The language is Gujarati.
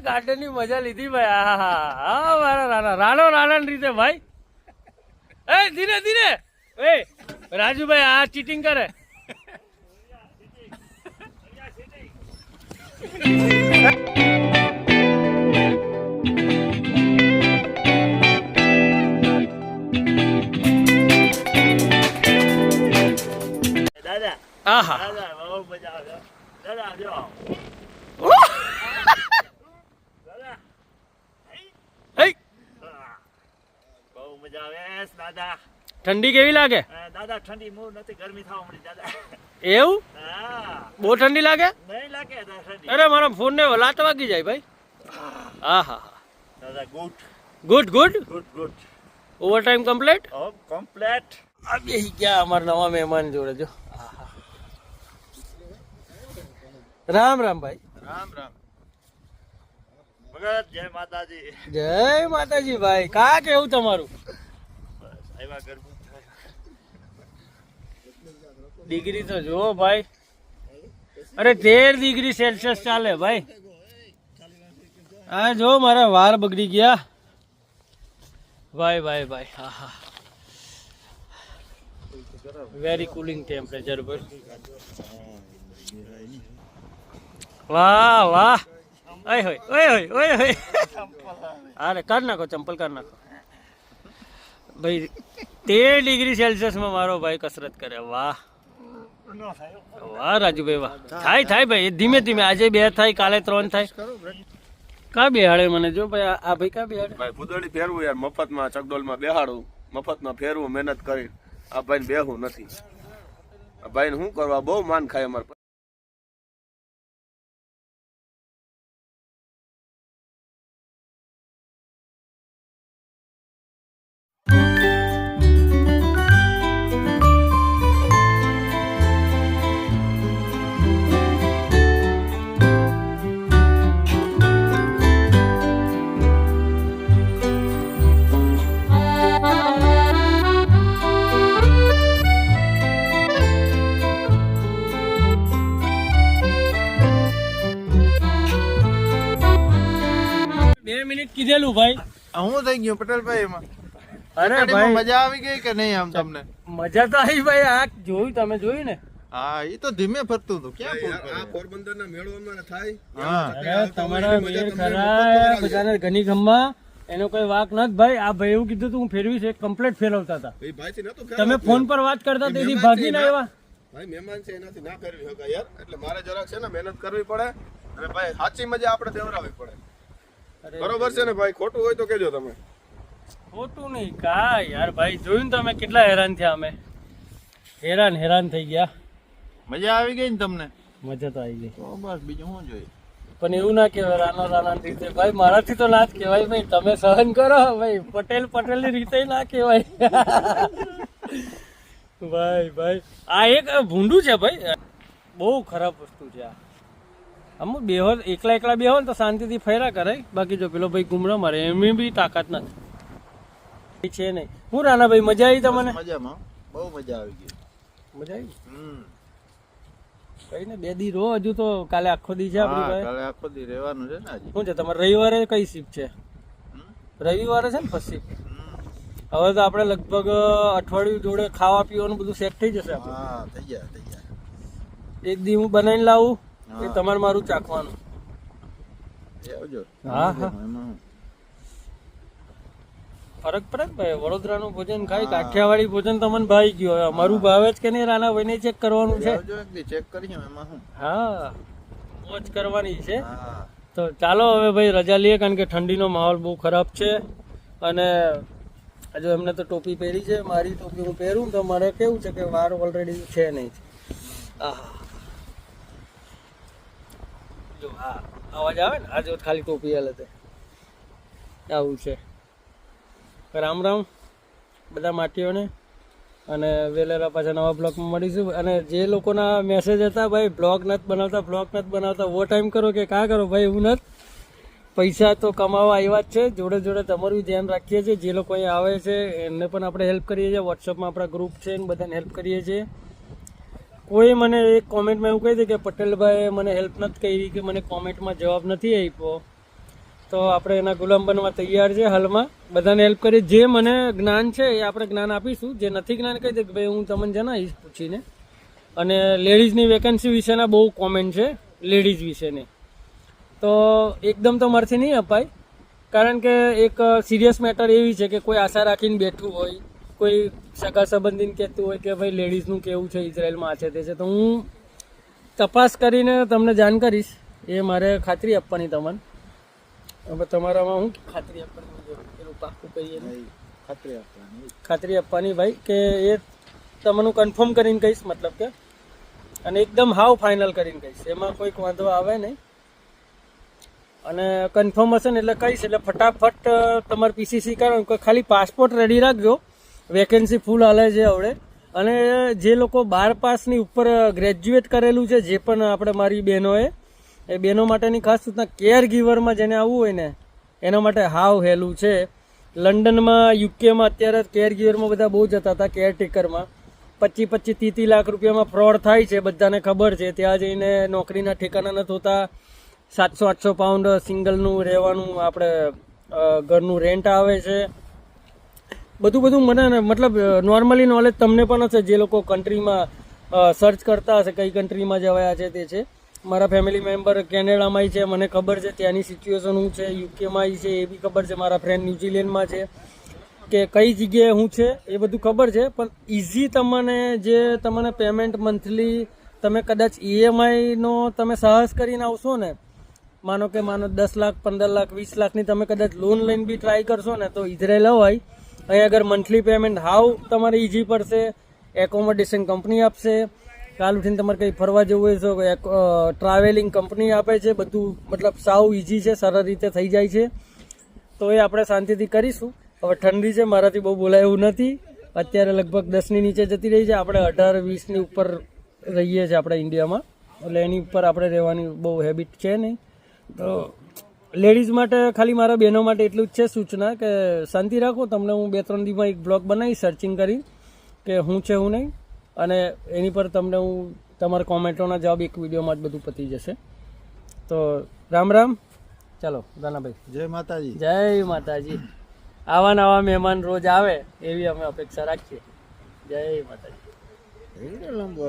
ગાર્ડન ની મજા લીધી ભાઈ. હા મારા રાણા રીતે ભાઈ. એ ધીરે ધીરે એ રાજુભાઈ આ ચીટિંગ કરે. દાદા આહા દાદા બહુ મજા આવે દાદા. જો દાદા બહુ મજા આવે દાદા. ઠંડી કેવી લાગે દાદા ઠંડી મૂળ નથી, ગરમી થવા મળી દાદા. એવું? હા બહુ ઠંડી લાગે? નહીં લાગે દાદા ઠંડી. અરે મારા ફોન ને લાત વાગી જાય ભાઈ. આહા દાદા good good good. Good good. Over time complete. Complete. આ બેસી ગયા અમારા નવા મહેમાન જોડે. જો રામ રામ ભાઈ. રામ રામ ભગત. જય માતાજી. જય માતાજી ભાઈ. કા કેવું તમારું? બસ આવ્યા ગરમી થાય. ડિગ્રી તો જુઓ ભાઈ. અરે 13 ડિગ્રી સેલ્સિયસ ચાલે ભાઈ. હા જો મારા વાળ બગડી ગયા ભાઈ ભાઈ ભાઈ. હા હા વેરી કુલિંગ ટેમ્પરેચર પર. વાહ વાહ. ઓય હોય ઓય હોય ઓય હોય. અરે કર નાખો ચંપલ કર નાખો ભાઈ. 13 ડિગ્રી સેલ્સિયસમાં મારો ભાઈ કસરત કરે. વાહ વાહ રાજુભાઈ વાહ. થાય થાય ભાઈ ધીમે ધીમે. આજે 2 થાય, કાલે 3 થાય. કા બેહાડે મને? જો ભાઈ આ ભાઈ કા બેહાડે? ભાઈ ફૂદડી ફેરવું યાર, મફતમાં ચકડોલમાં બેહાડું, મફતમાં ફેરવું, મહેનત કરી. આ ભાઈને બેહવું નથી. આ ભાઈને શું કરવા, બહુ માન ખાય અમારે. કીધેલું ભાઈ. હું થઈ ગયું પટેલભાઈ એમાં? અરે ગાડીમાં ભાઈ મજા આવી ગઈ કે નહીં? આમ તમને મજા તો આવી ભાઈ. આ જોયું તમે જોયું ને? હા એ તો ધીમે ફરતું હતું. ક્યાં ફૂલ આ કરે? પોરબંદરના મેળો અમારે થાય. હા અરે તમારા મેર ખરા બધાને ઘણી ગમવા એનો કોઈ વાક નથી ભાઈ. આ ભાઈ એવું કીધું તું હું ફેરવીશ, એક કમ્પ્લીટ ફેરવતા હતા. એ ભાઈથી નતું તમે ફોન પર વાત કરતા તેથી ભાગીને આવ્યા. ભાઈ મહેમાન છે એનાથી ના કરવી શકાય યાર. એટલે મારે જરાક છે ને મહેનત કરવી પડે અને ભાઈ સાચી મજા આપણે દેવરાવવી પડે. બરોબર છે ને ભાઈ? ખોટું હોય તો કેજો તમે. ખોટું નહીં કા યાર ભાઈ. જોયું ને તમે કેટલા હેરાન થયા અમે. હેરાન થઈ ગયા. મજા આવી ગઈ ને તમને? મજા તો આવી ગઈ. તો બસ બીજું શું જોઈએ? પણ એવું ના કહેવાય રાના રીતે ભાઈ. મારાથી તો ના જ કહેવાય ભાઈ. તમે સહન કરો ભાઈ. પટેલની રીતે ના કહેવાય ભાઈ ભાઈ. આ એક ભૂંડું છે ભાઈ. બહુ ખરાબ વસ્તુ છે આ. અમુક બેહો એકલા બેહો ને તો શાંતિથી ફર્યા કરે. બાકી જો પેલો ભાઈ ગુમડો મારે એમની બી તાકાત નથી છે નહીં. હું રાના ભાઈ મજા આવી તમને? મજામાં બહુ મજા આવી ગઈ. મજા આવી કઈ ને 2 દી રહો હજુ તો. કાલે આખો દી છે આપણી પાસે. કાલે આખો દી રહેવાનું છે ને. હજી શું છે તમારે રવિવારે કઈ શિફ્ટ છે? રવિવારે છે ને ફર્સ્ટ શિફ્ટ. હવે તો આપણે લગભગ અઠવાડિયું જોડે ખાવા પીવાનું બધું સેટ થઈ જશે આપણે. હા થઈ જાય. એક દી હું બનાવીને લાવું એ તમારે મારું ચાખવાનું. આવજો. હા હા એમાં હું ફરક પડે ને ભાઈ. વડોદરાનું ભોજન ખાઈ કાઠિયાવાડી ભોજન તમને ભાઈ ગયો. હવે અમારું ભાવે જ કે નહીં રાના ભાઈને ચેક કરવાનું છે. આવજો એક દી ચેક કરીએ એમાં હું. હા મોજ કરવાની છે. હા તો ચાલો હવે ભાઈ રજા લઈએ કારણ કે ઠંડીનો માહોલ બહુ ખરાબ છે. અને હજુ એમને તો ટોપી પહેરી છે. મારી ટોપી હું પહેરું તો મારે કેવું છે કે વાર ઓલરેડી છે નહીં. આહા જો હા અવાજ આવે ને? આજે ખાલી ટોપી હાલે તે આવું છે. રામ રામ બધા માટીઓને. અને વેલેરા પાછા નવા બ્લોગમાં મળીશું. અને જે લોકોના મેસેજ હતા ભાઈ બ્લોગ નથી બનાવતા વો ટાઈમ કરો કે કા કરો ભાઈ. એવું નથી. પૈસા તો કમાવા આવ્યા જ છે. જોડે જોડે તમારું ધ્યાન રાખીએ છીએ. જે લોકો અહીંયા આવે છે એમને પણ આપણે હેલ્પ કરીએ છીએ. વોટ્સઅપમાં આપણા ગ્રુપ છે એને બધાને હેલ્પ કરીએ છીએ. કોઈ મને એક કોમેન્ટમાં એવું કહી દે કે પટેલભાઈ મને હેલ્પ નથી કરી કે મને કોમેન્ટમાં જવાબ નથી આપ્યો તો આપણે એના ગુલામ બનવા તૈયાર છે હાલમાં. બધાને હેલ્પ કરી, જે મને જ્ઞાન છે એ આપણે જ્ઞાન આપીશું, જે નથી જ્ઞાન કહી દે કે ભાઈ હું તમને જણાવીશ પૂછીને. અને લેડીઝની વેકેન્સી વિશેના બહુ કોમેન્ટ છે લેડીઝ વિશેની, તો એકદમ તો મારથી નહીં અપાય, કારણ કે એક સિરિયસ મેટર એવી છે કે કોઈ આશા રાખીને બેઠું હોય, કોઈ સગા સંબંધીને કહેતું હોય કે ભાઈ લેડીઝનું કેવું છે ઇઝરાયલમાં આ છે તે છે, તો હું તપાસ કરીને તમને જાણ કરીશ. એ મારે ખાતરી આપવાની તમને. હવે તમારામાં હું ખાતરી આપવાની, પેલું પાકું કહીએ ને, ખાતરી આપવાની. ખાતરી આપવાની ભાઈ, કે એ તમને કન્ફર્મ કરીને કહીશ, મતલબ કે, અને એકદમ હાવ ફાઇનલ કરીને કહીશ, એમાં કોઈક વાંધો આવે નહીં. અને કન્ફર્મ હશે ને એટલે કહીશ, એટલે ફટાફટ તમારે પીસીસી કરો. ખાલી પાસપોર્ટ રેડી રાખજો, વેકેન્સી ફૂલ હાલે છે હવે. અને જે લોકો 12 પાસની ઉપર ગ્રેજ્યુએટ કરેલું છે, જે પણ આપણે મારી બહેનોએ, એ બહેનો માટેની ખાસ સૂચના, કેર ગીવરમાં જેને આવવું હોય ને એના માટે હાવ હેલું છે. લંડનમાં, યુકેમાં અત્યારે કેર ગીવરમાં બધા બહુ જતા હતા, કેરટેકરમાં 25-30 લાખ રૂપિયામાં ફ્રોડ થાય છે, બધાને ખબર છે. ત્યાં જઈને નોકરીના ઠેકાના નથી હોતા. 700-800 પાઉન્ડ સિંગલનું રહેવાનું, આપણે ઘરનું રેન્ટ આવે છે. બધું મને મતલબ નોર્મલી નોલેજ તમને પણ હશે, જે લોકો કન્ટ્રીમાં સર્ચ કરતા હશે કઈ કન્ટ્રીમાં જવાયા છે તે છે. મારા ફેમિલી મેમ્બર કેનેડામાં છે, મને ખબર છે ત્યાંની સિચ્યુએશન શું છે. યુકેમાં છે એ બી ખબર છે. મારા ફ્રેન્ડ ન્યુઝીલેન્ડમાં છે, કે કઈ જગ્યાએ શું છે એ બધું ખબર છે. પણ ઇઝી તમને જે તમને પેમેન્ટ મંથલી, તમે કદાચ ઈએમઆઈનો તમે સાહસ કરીને આવશો ને, માનો 10 લાખ, 15 લાખ, 20 લાખની તમે કદાચ લોન લઈને બી ટ્રાય કરશો ને, તો ઇઝરાયલ હોય. અહીં આગળ મંથલી પેમેન્ટ હાવ તમારે ઇઝી પડશે. એકોમોડેશન કંપની આપશે. કાલ ઉઠીને તમારે કંઈ ફરવા જવું હોય તો ટ્રાવેલિંગ કંપની આપે છે. બધું મતલબ સાવ ઇઝી છે, સરળ રીતે થઈ જાય છે. તો એ આપણે શાંતિથી કરીશું. હવે ઠંડી છે, મારાથી બહુ બોલાય એવું નથી. અત્યારે લગભગ 10ની નીચે જતી રહી છે. આપણે 18-20ની ઉપર રહીએ છીએ આપણે ઇન્ડિયામાં, એટલે એની ઉપર આપણે રહેવાની બહુ હેબિટ છે નહીં. તો લેડીઝ માટે ખાલી મારા બહેનો માટે એટલું જ છે સૂચના, કે શાંતિ રાખો. તમને હું 2-3 દિવસમાં એક બ્લોગ બનાવીશ સર્ચિંગ કરી કે હું છે હું નહીં, અને એની પર તમને હું તમારા કોમેન્ટોના જવાબ એક વિડીયોમાં જ બધું પતી જશે. તો રામ રામ. ચાલો દાનાભાઈ, જય માતાજી. જય માતાજી. આવા નવા મહેમાન રોજ આવે એવી અમે અપેક્ષા રાખીએ. જય માતાજી. લંબો